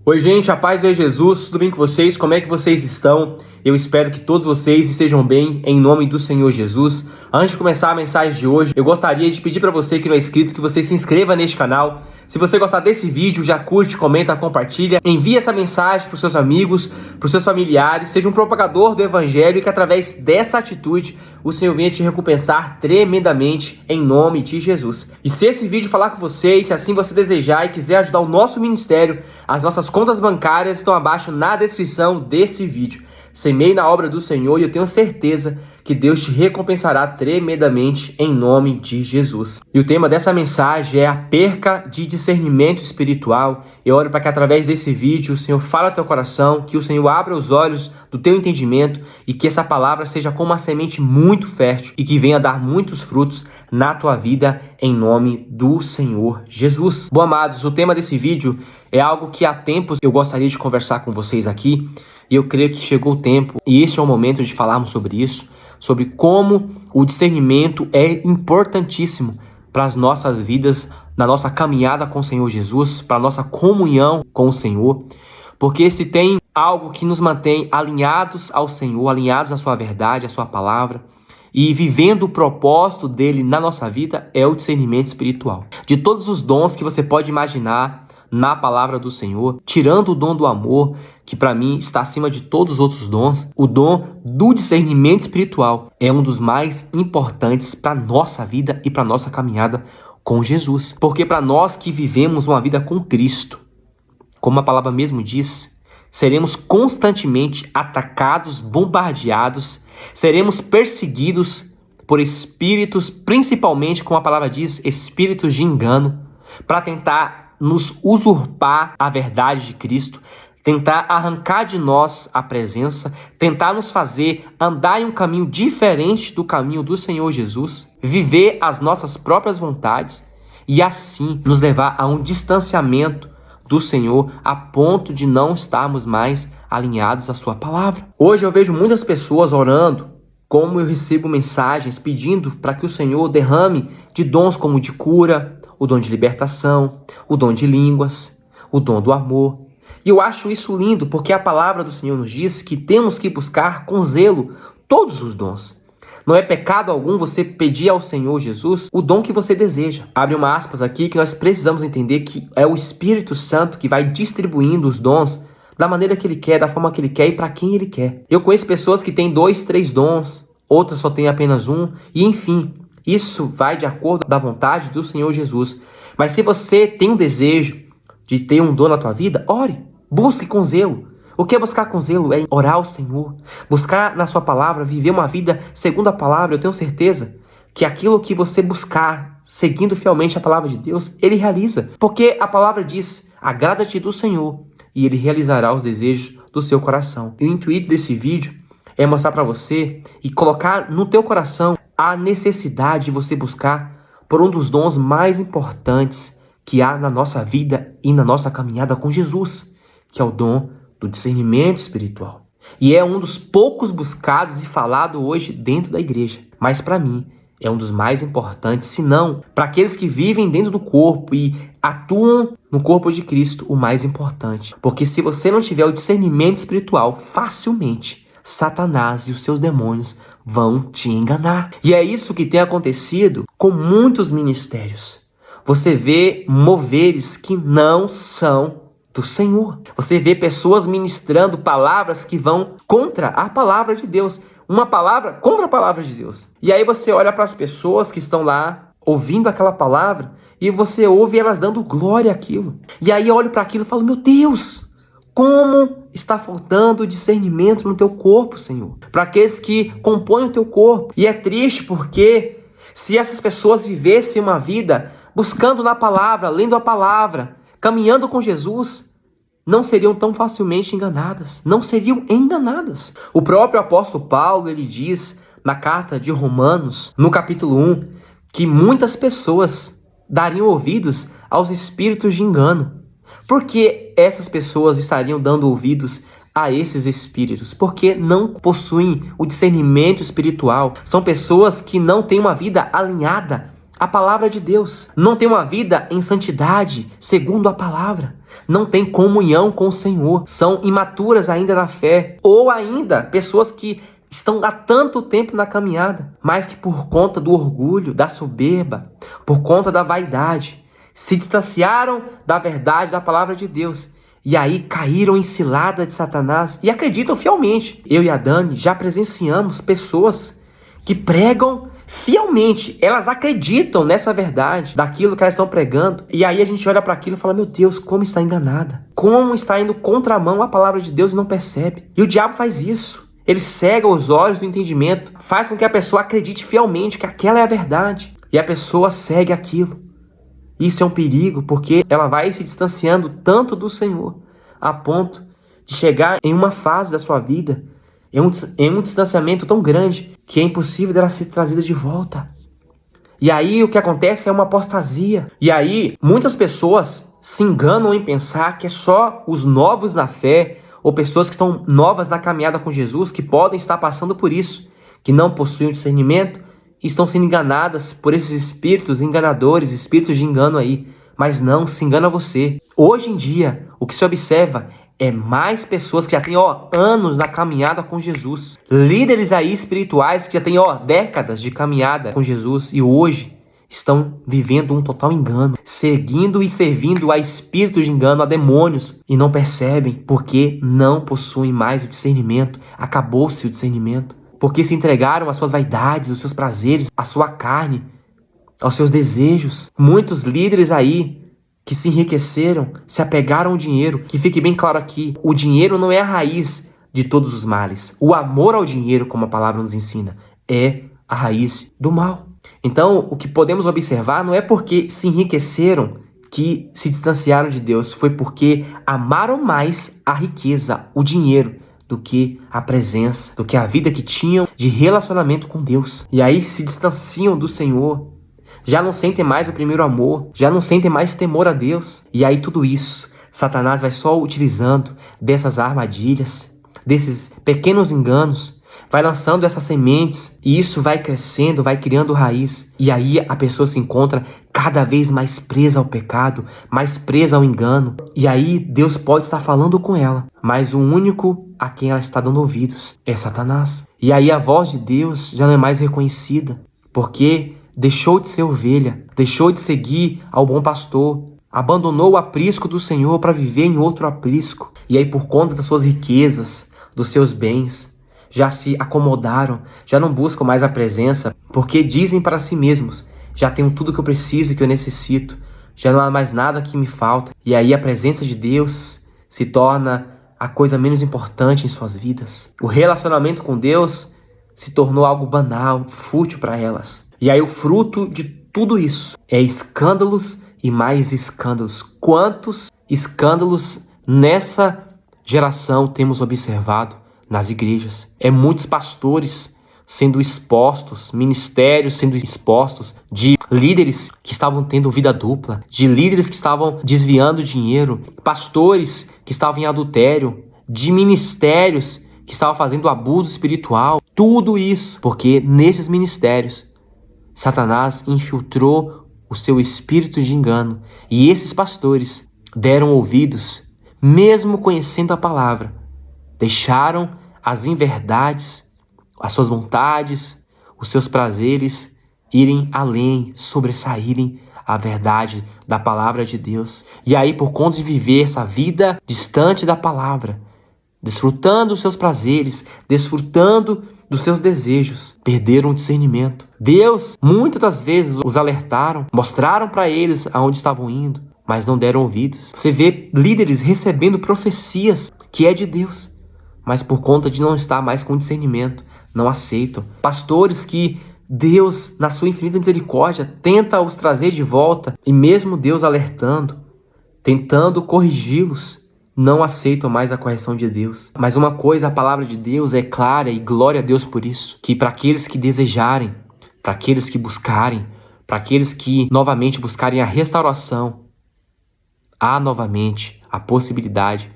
Oi gente, a paz do Jesus, tudo bem com vocês? Como é que vocês estão? Eu espero que todos vocês estejam bem, em nome do Senhor Jesus. Antes de começar a mensagem de hoje, eu gostaria de pedir para você que não é inscrito, que você se inscreva neste canal. Se você gostar desse vídeo, já curte, comenta, compartilha. Envie essa mensagem para os seus amigos, para os seus familiares. Seja um propagador do Evangelho e que através dessa atitude o Senhor venha te recompensar tremendamente em nome de Jesus. E se esse vídeo falar com você, e se assim você desejar e quiser ajudar o nosso ministério, as nossas contas bancárias estão abaixo na descrição desse vídeo. Semeie na obra do Senhor e eu tenho certeza que Deus te recompensará tremendamente em nome de Jesus. E o tema dessa mensagem é a perca de discernimento espiritual. Eu oro para que através desse vídeo o Senhor fale ao teu coração, que o Senhor abra os olhos do teu entendimento e que essa palavra seja como uma semente muito fértil e que venha dar muitos frutos na tua vida em nome do Senhor Jesus. Bom, amados, o tema desse vídeo é algo que há tempos eu gostaria de conversar com vocês aqui. E eu creio que chegou o tempo, e este é o momento de falarmos sobre isso, sobre como o discernimento é importantíssimo para as nossas vidas, na nossa caminhada com o Senhor Jesus, para a nossa comunhão com o Senhor. Porque se tem algo que nos mantém alinhados ao Senhor, alinhados à sua verdade, à sua palavra, e vivendo o propósito dele na nossa vida, é o discernimento espiritual. De todos os dons que você pode imaginar na palavra do Senhor, tirando o dom do amor, que para mim está acima de todos os outros dons, o dom do discernimento espiritual é um dos mais importantes para a nossa vida e para a nossa caminhada com Jesus. Porque para nós que vivemos uma vida com Cristo, como a palavra mesmo diz, seremos constantemente atacados, bombardeados, seremos perseguidos por espíritos, principalmente, como a palavra diz, espíritos de engano, para tentar nos usurpar a verdade de Cristo, tentar arrancar de nós a presença, tentar nos fazer andar em um caminho diferente do caminho do Senhor Jesus, viver as nossas próprias vontades e assim nos levar a um distanciamento do Senhor a ponto de não estarmos mais alinhados à sua palavra. Hoje eu vejo muitas pessoas orando, como eu recebo mensagens pedindo para que o Senhor derrame de dons como de cura, o dom de libertação, o dom de línguas, o dom do amor. E eu acho isso lindo, porque a palavra do Senhor nos diz que temos que buscar com zelo todos os dons. Não é pecado algum você pedir ao Senhor Jesus o dom que você deseja. Abre uma aspas aqui que nós precisamos entender que é o Espírito Santo que vai distribuindo os dons da maneira que Ele quer, da forma que Ele quer e para quem Ele quer. Eu conheço pessoas que têm 2, 3 dons, outras só têm apenas um, e enfim, isso vai de acordo da vontade do Senhor Jesus. Mas se você tem um desejo de ter um dom na tua vida, ore, busque com zelo. O que é buscar com zelo? É orar ao Senhor, buscar na sua palavra, viver uma vida segundo a palavra. Eu tenho certeza que aquilo que você buscar, seguindo fielmente a palavra de Deus, Ele realiza. Porque a palavra diz, agrada-te do Senhor e Ele realizará os desejos do seu coração. E o intuito desse vídeo é mostrar para você e colocar no teu coração a necessidade de você buscar por um dos dons mais importantes que há na nossa vida e na nossa caminhada com Jesus, que é o dom do discernimento espiritual. E é um dos poucos buscados e falado hoje dentro da igreja. Mas para mim, é um dos mais importantes, se não, para aqueles que vivem dentro do corpo e atuam no corpo de Cristo, o mais importante. Porque se você não tiver o discernimento espiritual, facilmente Satanás e os seus demônios vão te enganar. E é isso que tem acontecido com muitos ministérios. Você vê moveres que não são do Senhor. Você vê pessoas ministrando palavras que vão contra a palavra de Deus. Uma palavra contra a palavra de Deus. E aí você olha para as pessoas que estão lá ouvindo aquela palavra e você ouve elas dando glória àquilo. E aí eu olho para aquilo e falo, meu Deus, como está faltando discernimento no teu corpo, Senhor. Para aqueles que compõem o teu corpo. E é triste porque se essas pessoas vivessem uma vida buscando na palavra, lendo a palavra, caminhando com Jesus, não seriam tão facilmente enganadas. Não seriam enganadas. O próprio apóstolo Paulo, ele diz na carta de Romanos, no capítulo 1, que muitas pessoas dariam ouvidos aos espíritos de engano. Por que essas pessoas estariam dando ouvidos a esses espíritos? Porque não possuem o discernimento espiritual. São pessoas que não têm uma vida alinhada a palavra de Deus, não tem uma vida em santidade segundo a palavra, não tem comunhão com o Senhor, são imaturas ainda na fé, ou ainda pessoas que estão há tanto tempo na caminhada, mas que por conta do orgulho, da soberba, por conta da vaidade, se distanciaram da verdade da palavra de Deus. E aí caíram em cilada de Satanás e acreditam fielmente. Eu e a Dani já presenciamos pessoas que pregam fielmente. Elas acreditam nessa verdade, daquilo que elas estão pregando. E aí a gente olha para aquilo e fala, meu Deus, como está enganada. Como está indo contramão à palavra de Deus e não percebe. E o diabo faz isso. Ele cega os olhos do entendimento, faz com que a pessoa acredite fielmente que aquela é a verdade. E a pessoa segue aquilo. Isso é um perigo, porque ela vai se distanciando tanto do Senhor, a ponto de chegar em uma fase da sua vida, em um distanciamento tão grande, que é impossível dela ser trazida de volta. E aí o que acontece é uma apostasia. E aí muitas pessoas se enganam em pensar que é só os novos na fé, ou pessoas que estão novas na caminhada com Jesus, que podem estar passando por isso, que não possuem o discernimento, estão sendo enganadas por esses espíritos enganadores, espíritos de engano aí. Mas não, se engana você. Hoje em dia, o que se observa é mais pessoas que já têm, anos na caminhada com Jesus. Líderes aí espirituais que já têm, décadas de caminhada com Jesus e hoje estão vivendo um total engano, seguindo e servindo a espíritos de engano, a demônios, e não percebem porque não possuem mais o discernimento. Acabou-se o discernimento. Porque se entregaram às suas vaidades, aos seus prazeres, à sua carne, aos seus desejos. Muitos líderes aí que se enriqueceram, se apegaram ao dinheiro. Que fique bem claro aqui, o dinheiro não é a raiz de todos os males. O amor ao dinheiro, como a palavra nos ensina, é a raiz do mal. Então, o que podemos observar não é porque se enriqueceram que se distanciaram de Deus, foi porque amaram mais a riqueza, o dinheiro, do que a presença, do que a vida que tinham de relacionamento com Deus. E aí se distanciam do Senhor, já não sentem mais o primeiro amor, já não sentem mais temor a Deus. E aí tudo isso, Satanás vai só utilizando dessas armadilhas, desses pequenos enganos, vai lançando essas sementes e isso vai crescendo, vai criando raiz. E aí a pessoa se encontra cada vez mais presa ao pecado, mais presa ao engano. E aí Deus pode estar falando com ela, mas o único a quem ela está dando ouvidos é Satanás. E aí a voz de Deus já não é mais reconhecida, porque deixou de ser ovelha, deixou de seguir ao bom pastor, abandonou o aprisco do Senhor para viver em outro aprisco. E aí por conta das suas riquezas, dos seus bens, já se acomodaram, já não buscam mais a presença, porque dizem para si mesmos, já tenho tudo que eu preciso e que eu necessito, já não há mais nada que me falta. E aí a presença de Deus se torna a coisa menos importante em suas vidas. O relacionamento com Deus se tornou algo banal, fútil para elas. E aí o fruto de tudo isso é escândalos e mais escândalos. Quantos escândalos nessa geração temos observado nas igrejas? É muitos pastores sendo expostos, ministérios sendo expostos, de líderes que estavam tendo vida dupla, de líderes que estavam desviando dinheiro, pastores que estavam em adultério, de ministérios que estavam fazendo abuso espiritual. Tudo isso porque nesses ministérios Satanás infiltrou o seu espírito de engano e esses pastores deram ouvidos, mesmo conhecendo a palavra, deixaram as inverdades, as suas vontades, os seus prazeres irem além, sobressaírem a verdade da palavra de Deus. E aí, por conta de viver essa vida distante da palavra, desfrutando dos seus prazeres, desfrutando dos seus desejos, perderam o discernimento. Deus, muitas das vezes, os alertaram, mostraram para eles aonde estavam indo, mas não deram ouvidos. Você vê líderes recebendo profecias que é de Deus, mas por conta de não estar mais com discernimento, não aceitam. Pastores que Deus, na sua infinita misericórdia, tenta os trazer de volta, e mesmo Deus alertando, tentando corrigi-los, não aceitam mais a correção de Deus. Mas uma coisa, a palavra de Deus é clara, e glória a Deus por isso, que para aqueles que desejarem, para aqueles que buscarem, para aqueles que novamente buscarem a restauração, há novamente a possibilidade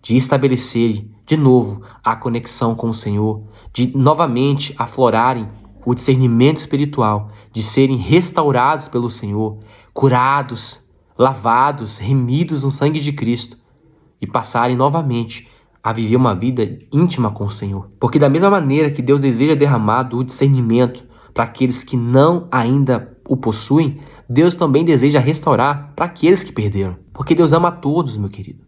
de estabelecerem de novo a conexão com o Senhor, de novamente aflorarem o discernimento espiritual de serem restaurados pelo Senhor, curados, lavados, remidos no sangue de Cristo e passarem novamente a viver uma vida íntima com o Senhor. Porque da mesma maneira que Deus deseja derramar o discernimento para aqueles que não ainda o possuem, Deus também deseja restaurar para aqueles que perderam. Porque Deus ama a todos, meu querido.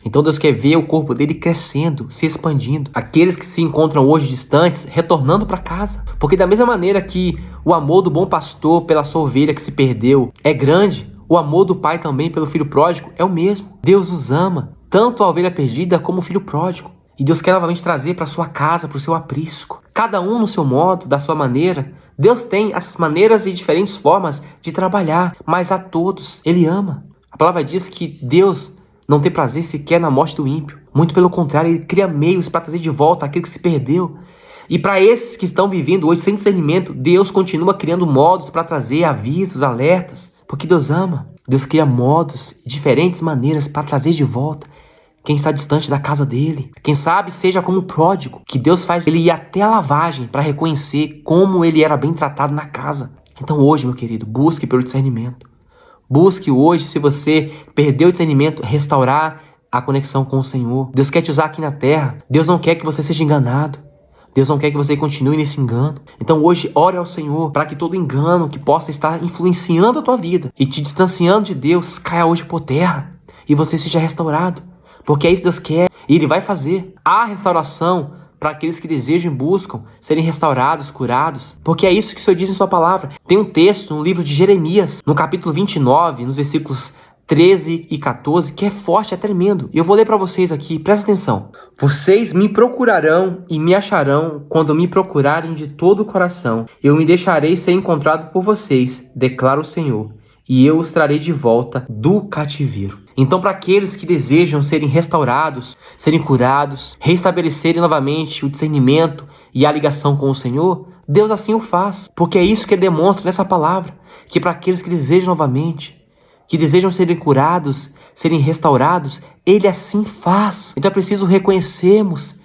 Então Deus quer ver o corpo dele crescendo, se expandindo. Aqueles que se encontram hoje distantes, retornando para casa. Porque da mesma maneira que o amor do bom pastor pela sua ovelha que se perdeu é grande, o amor do pai também pelo filho pródigo é o mesmo. Deus os ama, tanto a ovelha perdida como o filho pródigo. E Deus quer novamente trazer para sua casa, para o seu aprisco. Cada um no seu modo, da sua maneira. Deus tem as maneiras e diferentes formas de trabalhar, mas a todos Ele ama. A palavra diz que Deus não tem prazer sequer na morte do ímpio. Muito pelo contrário, Ele cria meios para trazer de volta aquilo que se perdeu. E para esses que estão vivendo hoje sem discernimento, Deus continua criando modos para trazer avisos, alertas. Porque Deus ama. Deus cria modos, diferentes maneiras para trazer de volta quem está distante da casa dele. Quem sabe seja como o pródigo, que Deus faz ele ir até a lavagem para reconhecer como ele era bem tratado na casa. Então hoje, meu querido, busque pelo discernimento. Busque hoje, se você perdeu o discernimento, restaurar a conexão com o Senhor. Deus quer te usar aqui na terra. Deus não quer que você seja enganado. Deus não quer que você continue nesse engano. Então hoje, ore ao Senhor para que todo engano que possa estar influenciando a tua vida e te distanciando de Deus caia hoje por terra e você seja restaurado. Porque é isso que Deus quer e Ele vai fazer. Há restauração para aqueles que desejam e buscam serem restaurados, curados. Porque é isso que o Senhor diz em sua palavra. Tem um texto no livro de Jeremias, no capítulo 29, nos versículos 13 e 14, que é forte, é tremendo. E eu vou ler para vocês aqui, presta atenção. Vocês me procurarão e me acharão quando me procurarem de todo o coração. Eu me deixarei ser encontrado por vocês, declara o Senhor, e eu os trarei de volta do cativeiro. Então, para aqueles que desejam serem restaurados, serem curados, restabelecerem novamente o discernimento e a ligação com o Senhor, Deus assim o faz. Porque é isso que Ele demonstra nessa palavra, que para aqueles que desejam novamente, que desejam serem curados, serem restaurados, Ele assim faz. Então é preciso reconhecermos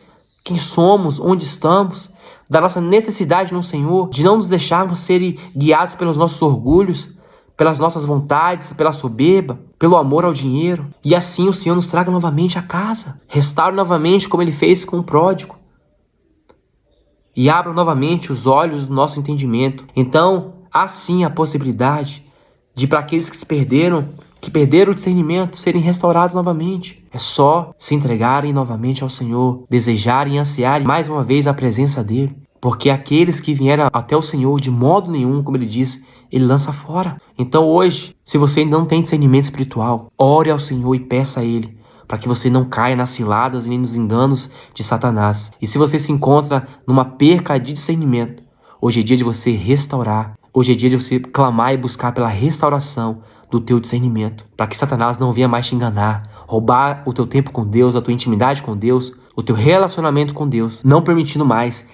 quem somos, onde estamos, da nossa necessidade no Senhor, de não nos deixarmos serem guiados pelos nossos orgulhos, pelas nossas vontades, pela soberba, pelo amor ao dinheiro. E assim o Senhor nos traga novamente a casa. Restaure novamente como Ele fez com o pródigo. E abra novamente os olhos do nosso entendimento. Então, há sim a possibilidade de, para aqueles que se perderam, que perderam o discernimento, serem restaurados novamente. É só se entregarem novamente ao Senhor, desejarem e ansiarem mais uma vez a presença dEle. Porque aqueles que vieram até o Senhor de modo nenhum, como Ele diz, Ele lança fora. Então hoje, se você ainda não tem discernimento espiritual, ore ao Senhor e peça a Ele, para que você não caia nas ciladas e nem nos enganos de Satanás. E se você se encontra numa perca de discernimento, hoje é dia de você restaurar. Hoje é dia de você clamar e buscar pela restauração do teu discernimento, para que Satanás não venha mais te enganar, roubar o teu tempo com Deus, a tua intimidade com Deus, o teu relacionamento com Deus, não permitindo mais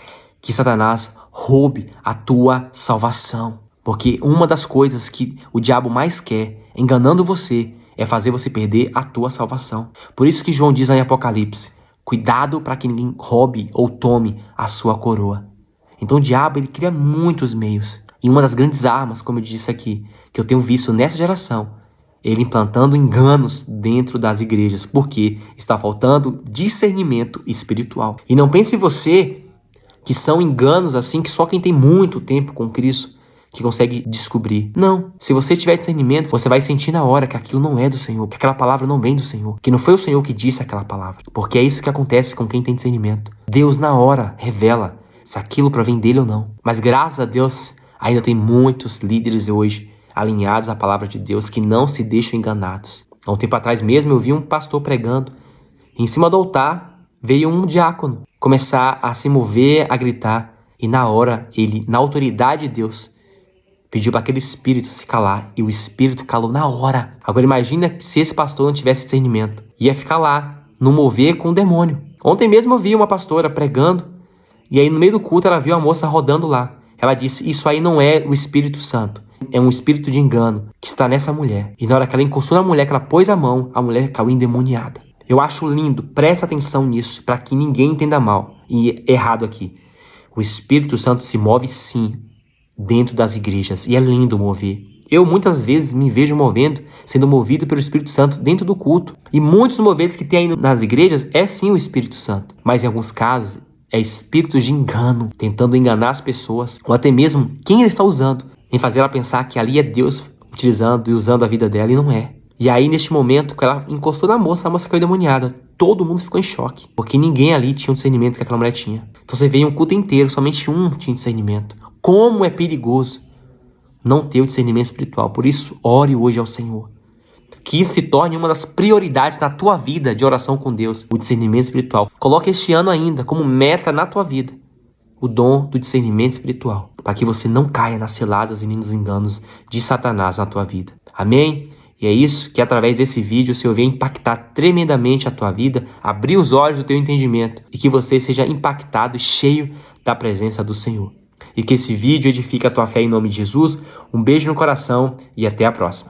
que Satanás roube a tua salvação. Porque uma das coisas que o diabo mais quer, enganando você, é fazer você perder a tua salvação. Por isso que João diz em Apocalipse, cuidado para que ninguém roube ou tome a sua coroa. Então o diabo ele cria muitos meios. E uma das grandes armas, como eu disse aqui, que eu tenho visto nessa geração, ele implantando enganos dentro das igrejas, porque está faltando discernimento espiritual. E não pense você que são enganos assim que só quem tem muito tempo com Cristo que consegue descobrir. Não. Se você tiver discernimento, você vai sentir na hora que aquilo não é do Senhor, que aquela palavra não vem do Senhor, que não foi o Senhor que disse aquela palavra. Porque é isso que acontece com quem tem discernimento. Deus na hora revela se aquilo provém dele ou não. Mas graças a Deus, ainda tem muitos líderes hoje alinhados à palavra de Deus que não se deixam enganados. Há um tempo atrás mesmo eu vi um pastor pregando. Em cima do altar veio um diácono começar a se mover, a gritar. E na hora, ele, na autoridade de Deus, pediu para aquele espírito se calar. E o espírito calou na hora. Agora imagina se esse pastor não tivesse discernimento. Ia ficar lá, no mover com o demônio. Ontem mesmo eu vi uma pastora pregando. E aí no meio do culto ela viu a moça rodando lá. Ela disse, isso aí não é o Espírito Santo. É um espírito de engano que está nessa mulher. E na hora que ela encostou na mulher, que ela pôs a mão, a mulher caiu endemoniada. Eu acho lindo, presta atenção nisso, para que ninguém entenda mal e errado aqui. O Espírito Santo se move sim dentro das igrejas e é lindo mover. Eu muitas vezes me vejo sendo movido pelo Espírito Santo dentro do culto. E muitos moveres que tem aí nas igrejas é sim o Espírito Santo. Mas em alguns casos é espíritos de engano, tentando enganar as pessoas. Ou até mesmo quem ele está usando, em fazer ela pensar que ali é Deus utilizando e usando a vida dela e não é. E aí neste momento que ela encostou na moça, a moça caiu demoniada. Todo mundo ficou em choque, porque ninguém ali tinha o discernimento que aquela mulher tinha. Então você vê um culto inteiro, somente um tinha discernimento. Como é perigoso não ter o discernimento espiritual. Por isso, ore hoje ao Senhor. Que isso se torne uma das prioridades na tua vida de oração com Deus, o discernimento espiritual. Coloque este ano ainda como meta na tua vida o dom do discernimento espiritual, para que você não caia nas ciladas e nem nos enganos de Satanás na tua vida. Amém? E é isso que através desse vídeo o Senhor venha impactar tremendamente a tua vida, abrir os olhos do teu entendimento e que você seja impactado e cheio da presença do Senhor. E que esse vídeo edifique a tua fé em nome de Jesus. Um beijo no coração e até a próxima.